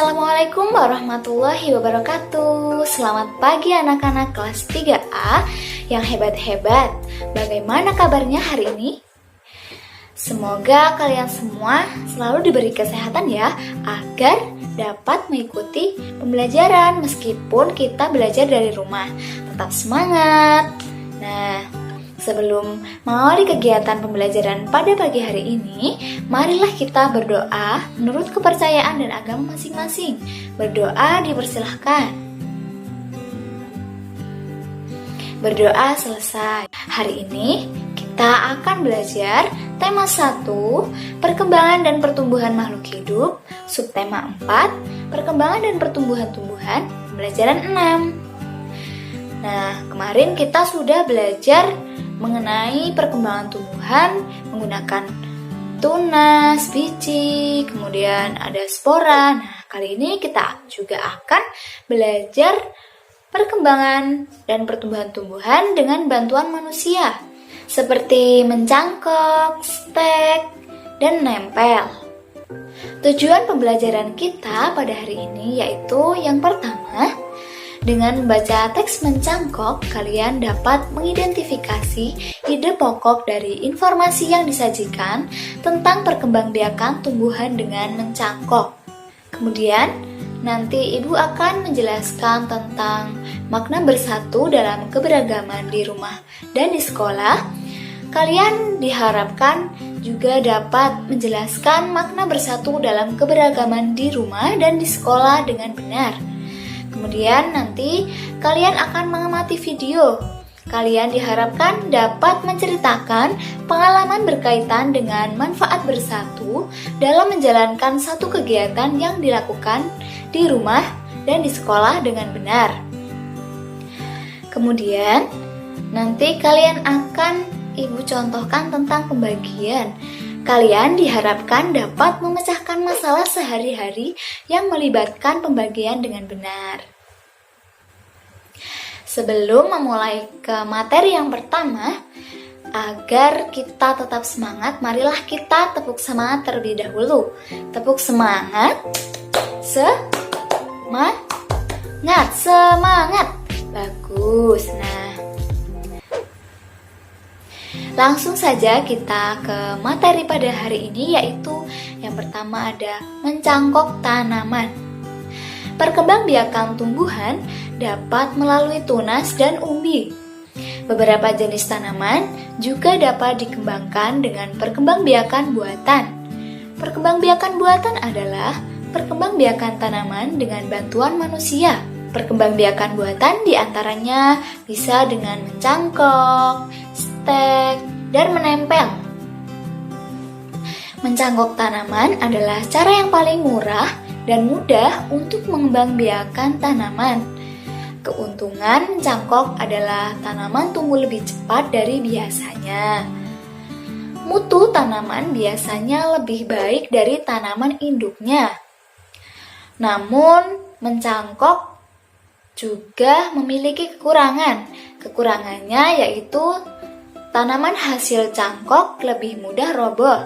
Assalamualaikum warahmatullahi wabarakatuh. Selamat pagi anak-anak kelas 3A yang hebat-hebat. Bagaimana kabarnya hari ini? Semoga kalian semua selalu diberi kesehatan ya, agar dapat mengikuti pembelajaran meskipun kita belajar dari rumah. Tetap semangat. Nah, sebelum mengawali kegiatan pembelajaran pada pagi hari ini, marilah kita berdoa menurut kepercayaan dan agama masing-masing. Berdoa dipersilahkan. Berdoa selesai. Hari ini kita akan belajar tema 1, perkembangan dan pertumbuhan makhluk hidup, subtema 4, perkembangan dan pertumbuhan tumbuhan, pembelajaran 6. Nah, kemarin kita sudah belajar mengenai perkembangan tumbuhan menggunakan tunas, biji, kemudian ada spora. Nah, kali ini kita juga akan belajar perkembangan dan pertumbuhan tumbuhan dengan bantuan manusia, seperti mencangkok, stek, dan nempel. Tujuan pembelajaran kita pada hari ini yaitu yang pertama, dengan membaca teks mencangkok, kalian dapat mengidentifikasi ide pokok dari informasi yang disajikan tentang perkembangbiakan tumbuhan dengan mencangkok. Kemudian, nanti Ibu akan menjelaskan tentang makna bersatu dalam keberagaman di rumah dan di sekolah. Kalian diharapkan juga dapat menjelaskan makna bersatu dalam keberagaman di rumah dan di sekolah dengan benar. Kemudian nanti kalian akan mengamati video. Kalian diharapkan dapat menceritakan pengalaman berkaitan dengan manfaat bersatu dalam menjalankan satu kegiatan yang dilakukan di rumah dan di sekolah dengan benar. Kemudian nanti kalian akan Ibu contohkan tentang pembagian. Kalian diharapkan dapat memecahkan masalah sehari-hari yang melibatkan pembagian dengan benar. Sebelum memulai ke materi yang pertama, agar kita tetap semangat, marilah kita tepuk semangat terlebih dahulu. Tepuk semangat. Semangat. Bagus. Nah, langsung saja kita ke materi pada hari ini, yaitu yang pertama ada mencangkok tanaman. Perkembangbiakan tumbuhan dapat melalui tunas dan umbi. Beberapa jenis tanaman juga dapat dikembangkan dengan perkembangbiakan buatan. Perkembangbiakan buatan adalah perkembangbiakan tanaman dengan bantuan manusia. Perkembangbiakan buatan diantaranya bisa dengan mencangkok, stek, dan menempel. Mencangkok tanaman adalah cara yang paling murah dan mudah untuk mengembangbiakan tanaman. Keuntungan mencangkok adalah tanaman tumbuh lebih cepat dari biasanya. Mutu tanaman biasanya lebih baik dari tanaman induknya. Namun, mencangkok juga memiliki kekurangan. Kekurangannya yaitu tanaman hasil cangkok lebih mudah roboh.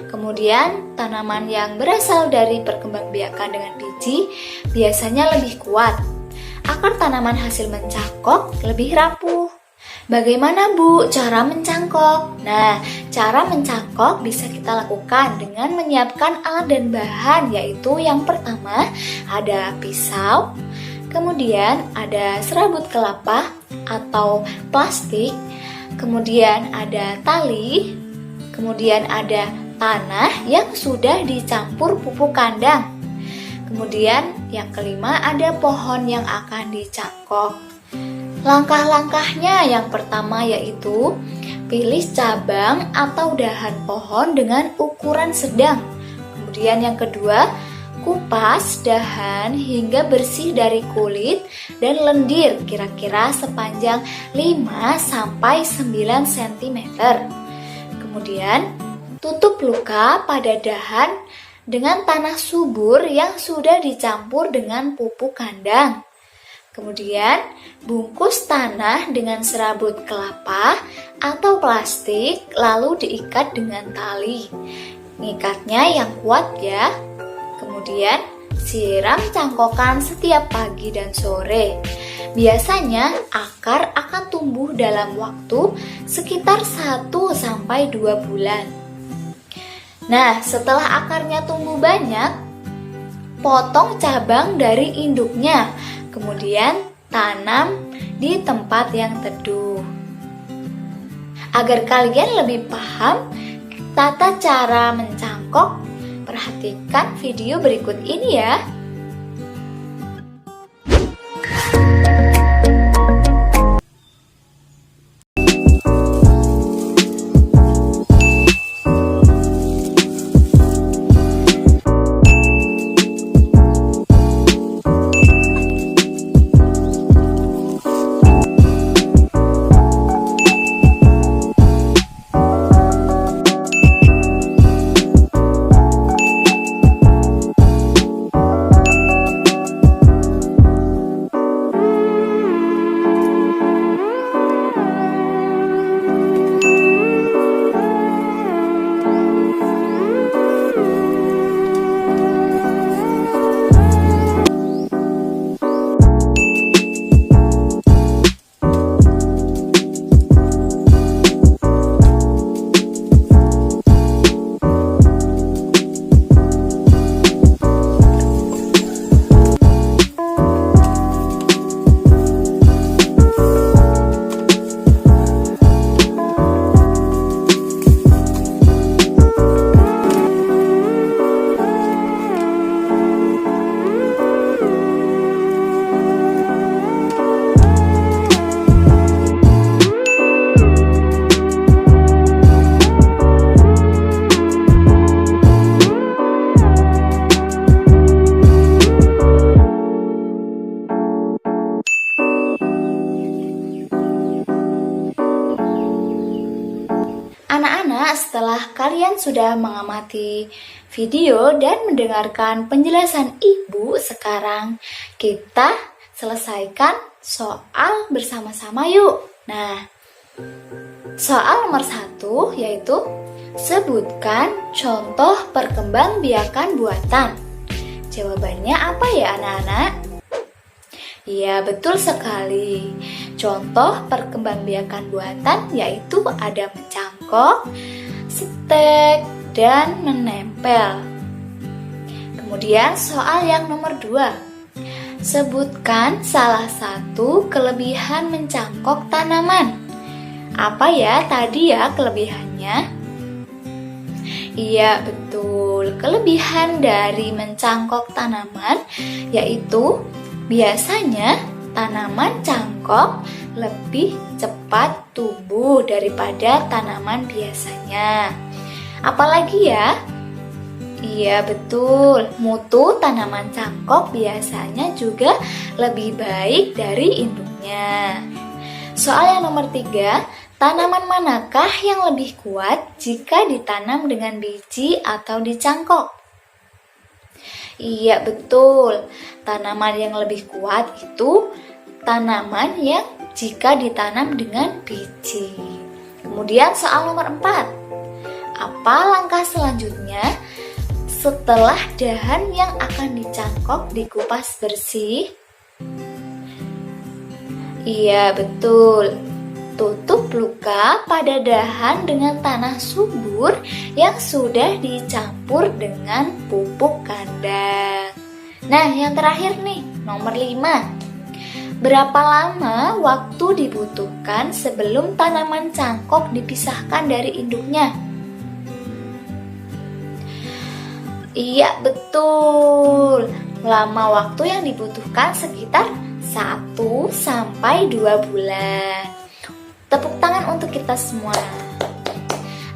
Kemudian, tanaman yang berasal dari perkembangbiakan dengan biji biasanya lebih kuat. Akar tanaman hasil mencangkok lebih rapuh. Bagaimana Bu cara mencangkok? Nah, cara mencangkok bisa kita lakukan dengan menyiapkan alat dan bahan, yaitu yang pertama ada pisau, kemudian ada serabut kelapa atau plastik, kemudian ada tali, kemudian ada tanah yang sudah dicampur pupuk kandang. Kemudian yang kelima ada pohon yang akan dicangkok. Langkah-langkahnya yang pertama yaitu pilih cabang atau dahan pohon dengan ukuran sedang. Kemudian yang kedua, kupas dahan hingga bersih dari kulit dan lendir kira-kira sepanjang 5-9 cm. Kemudian, tutup luka pada dahan dengan tanah subur yang sudah dicampur dengan pupuk kandang. Kemudian, bungkus tanah dengan serabut kelapa atau plastik lalu diikat dengan tali. Ngikatnya yang kuat ya. Kemudian, siram cangkokan setiap pagi dan sore. Biasanya akar akan tumbuh dalam waktu sekitar 1-2 bulan. Nah, setelah akarnya tumbuh banyak, potong cabang dari induknya, kemudian tanam di tempat yang teduh. Agar kalian lebih paham tata cara mencangkok, perhatikan video berikut ini ya. Anak-anak, setelah kalian sudah mengamati video dan mendengarkan penjelasan ibu, sekarang kita selesaikan soal bersama-sama yuk. Nah, soal nomor 1 yaitu sebutkan contoh perkembangbiakan buatan. Jawabannya apa ya anak-anak? Iya, betul sekali. Contoh perkembangbiakan buatan yaitu ada mencangkok, stek, dan menempel. Kemudian soal yang nomor 2. Sebutkan salah satu kelebihan mencangkok tanaman. Apa ya tadi ya kelebihannya? Iya, betul. Kelebihan dari mencangkok tanaman yaitu biasanya tanaman cangkok lebih cepat tumbuh daripada tanaman biasanya. Apalagi ya? Iya, betul. Mutu tanaman cangkok biasanya juga lebih baik dari induknya. Soal yang nomor 3, tanaman manakah yang lebih kuat jika ditanam dengan biji atau dicangkok? Iya, betul. Tanaman yang lebih kuat itu tanaman yang jika ditanam dengan biji. Kemudian soal nomor 4. Apa langkah selanjutnya setelah dahan yang akan dicangkok dikupas bersih? Iya, betul. Tutup luka pada dahan dengan tanah subur yang sudah dicampur dengan pupuk kandang. Nah, yang terakhir nih, nomor 5. Berapa lama waktu dibutuhkan sebelum tanaman cangkok dipisahkan dari induknya? Iya, betul. Lama waktu yang dibutuhkan sekitar 1-2 bulan. Tepuk tangan untuk kita semua.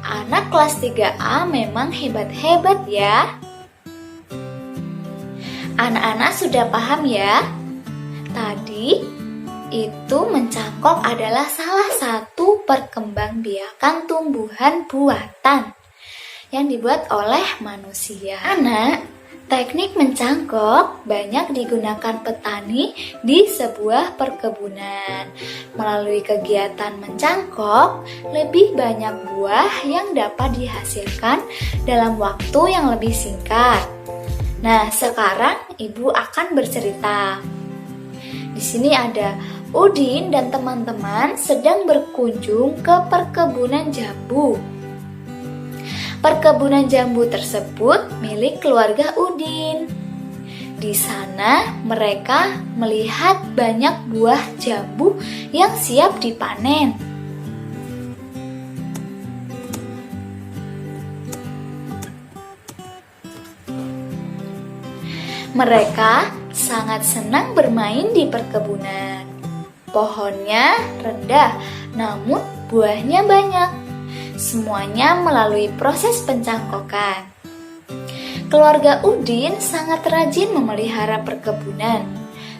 Anak kelas 3A memang hebat-hebat ya. Anak-anak sudah paham ya? Tadi itu mencangkok adalah salah satu perkembangbiakan tumbuhan buatan yang dibuat oleh manusia. Anak, teknik mencangkok banyak digunakan petani di sebuah perkebunan. Melalui kegiatan mencangkok, lebih banyak buah yang dapat dihasilkan dalam waktu yang lebih singkat. Nah, sekarang Ibu akan bercerita. Di sini ada Udin dan teman-teman sedang berkunjung ke perkebunan jambu. Perkebunan jambu tersebut milik keluarga Udin. Di sana mereka melihat banyak buah jambu yang siap dipanen. Mereka sangat senang bermain di perkebunan. Pohonnya rendah, namun buahnya banyak. Semuanya melalui proses pencangkokan. Keluarga Udin sangat rajin memelihara perkebunan.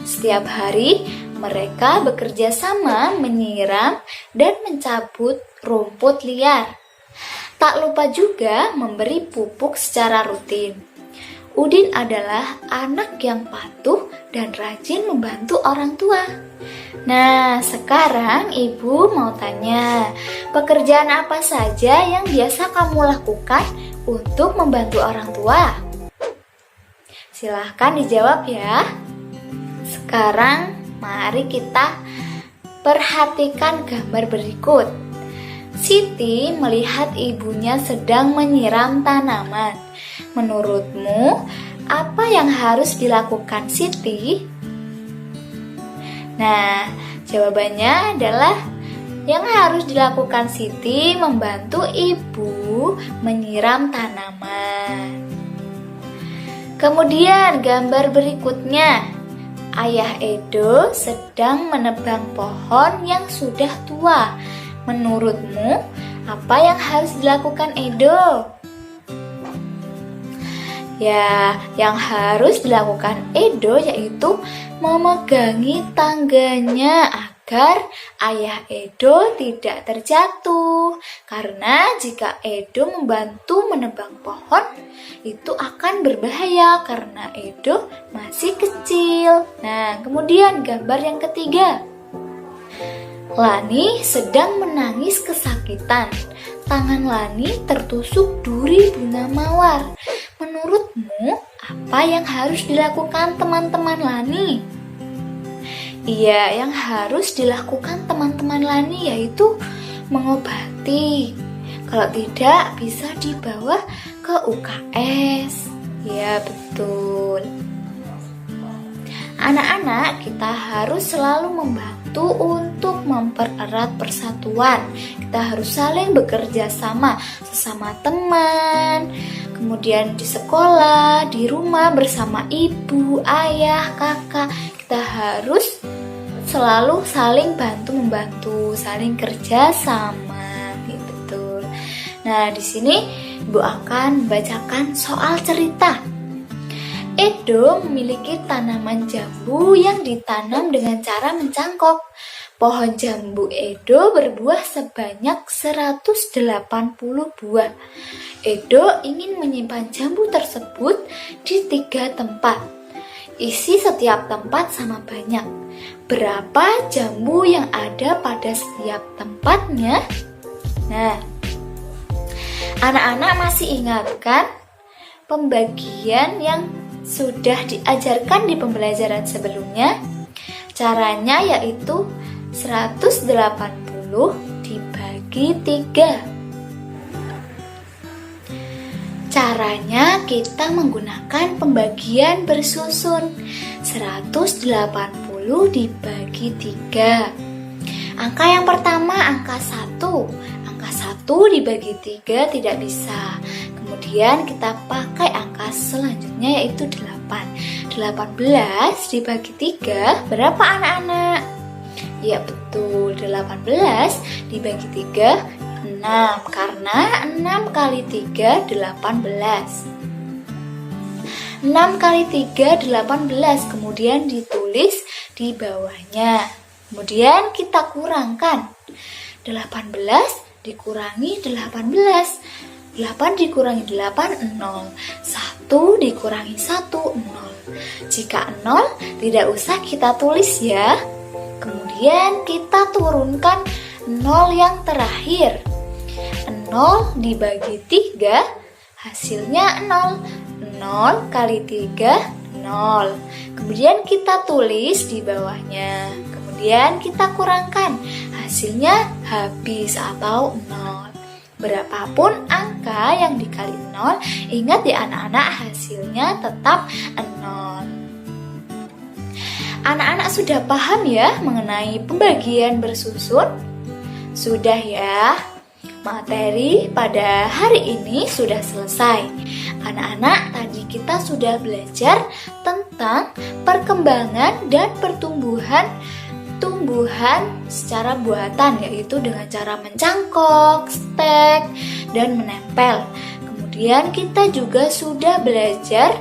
Setiap hari mereka bekerja sama menyiram dan mencabut rumput liar. Tak lupa juga memberi pupuk secara rutin. Udin adalah anak yang patuh dan rajin membantu orang tua. Nah, sekarang Ibu mau tanya, pekerjaan apa saja yang biasa kamu lakukan untuk membantu orang tua? Silahkan dijawab ya. Sekarang mari kita perhatikan gambar berikut. Siti melihat ibunya sedang menyiram tanaman. Menurutmu, apa yang harus dilakukan Siti? Nah, jawabannya adalah yang harus dilakukan Siti membantu ibu menyiram tanaman. Kemudian gambar berikutnya, Ayah Edo sedang menebang pohon yang sudah tua. Menurutmu, apa yang harus dilakukan Edo? Ya, yang harus dilakukan Edo yaitu memegangi tangganya agar Ayah Edo tidak terjatuh. Karena jika Edo membantu menebang pohon, itu akan berbahaya karena Edo masih kecil. Nah, kemudian gambar yang ketiga. Lani sedang menangis kesakitan. Tangan Lani tertusuk duri bunga mawar. Menurutmu, apa yang harus dilakukan teman-teman Lani? Iya, yang harus dilakukan teman-teman Lani yaitu mengobati. Kalau tidak, bisa dibawa ke UKS. Ya, betul. Anak-anak, kita harus selalu membantu untuk mempererat persatuan. Kita harus saling bekerja sama sesama teman, kemudian di sekolah, di rumah bersama ibu, ayah, kakak. Kita harus selalu saling bantu-membantu, saling kerja sama. Betul. Nah, di sini Ibu akan membacakan soal cerita. Edo memiliki tanaman jambu yang ditanam dengan cara mencangkok. Pohon jambu Edo berbuah sebanyak 180 buah. Edo ingin menyimpan jambu tersebut di 3 tempat. Isi setiap tempat sama banyak. Berapa jambu yang ada pada setiap tempatnya? Nah, anak-anak masih ingat kan pembagian yang sudah diajarkan di pembelajaran sebelumnya? Caranya yaitu 180 dibagi 3. Caranya kita menggunakan pembagian bersusun. 180 dibagi 3. Angka yang pertama angka 1. Angka 1 dibagi 3 tidak bisa. Kemudian kita pakai angka selanjutnya yaitu 8. 18 dibagi 3 berapa anak-anak? Ya betul, 18 dibagi 3 6, karena 6 kali 3 18. 6 kali 3 18, kemudian ditulis di bawahnya. Kemudian kita kurangkan. 18 dikurangi 18. 8 dikurangi 8, 0. 1 dikurangi 1, 0. Jika 0, tidak usah kita tulis ya. Kemudian kita turunkan 0 yang terakhir. 0 dibagi 3, hasilnya 0. 0 kali 3, 0. Kemudian kita tulis di bawahnya. Kemudian kita kurangkan. Hasilnya habis atau 0. Berapapun angka yang dikali 0, ingat ya anak-anak, hasilnya tetap 0. Anak-anak sudah paham ya mengenai pembagian bersusun? Sudah ya? Materi pada hari ini sudah selesai. Anak-anak, tadi kita sudah belajar tentang perkembangan dan pertumbuhan secara buatan, yaitu dengan cara mencangkok, stek, dan menempel. Kemudian kita juga sudah belajar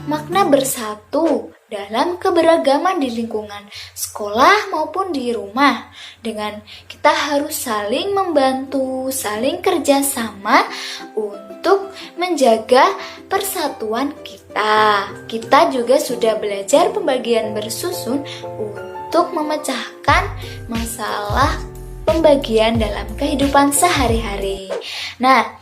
makna bersatu dalam keberagaman di lingkungan sekolah maupun di rumah. Dengan kita harus saling membantu, saling kerjasama untuk menjaga persatuan kita. Kita juga sudah belajar pembagian bersusun untuk memecahkan masalah pembagian dalam kehidupan sehari-hari. Nah,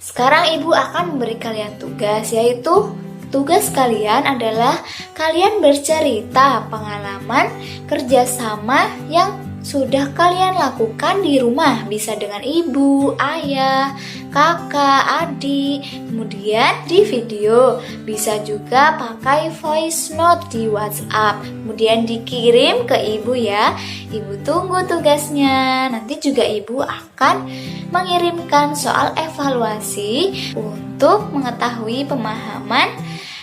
sekarang Ibu akan memberi kalian tugas, yaitu tugas kalian adalah kalian bercerita pengalaman kerjasama yang sudah kalian lakukan di rumah. Bisa dengan ibu, ayah, kakak, adik. Kemudian di video. Bisa juga pakai voice note di WhatsApp. Kemudian dikirim ke ibu ya. Ibu tunggu tugasnya. Nanti juga ibu akan mengirimkan soal evaluasi untuk mengetahui pemahaman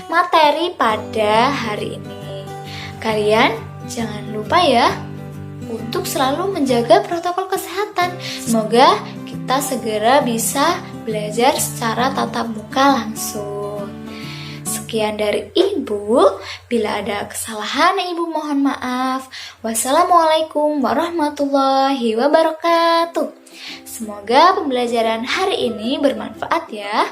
materi pada hari ini. Kalian jangan lupa ya untuk selalu menjaga protokol kesehatan. Semoga kita segera bisa belajar secara tatap muka langsung. Sekian dari Ibu. Bila ada kesalahan, Ibu mohon maaf. Wassalamualaikum warahmatullahi wabarakatuh. Semoga pembelajaran hari ini bermanfaat ya.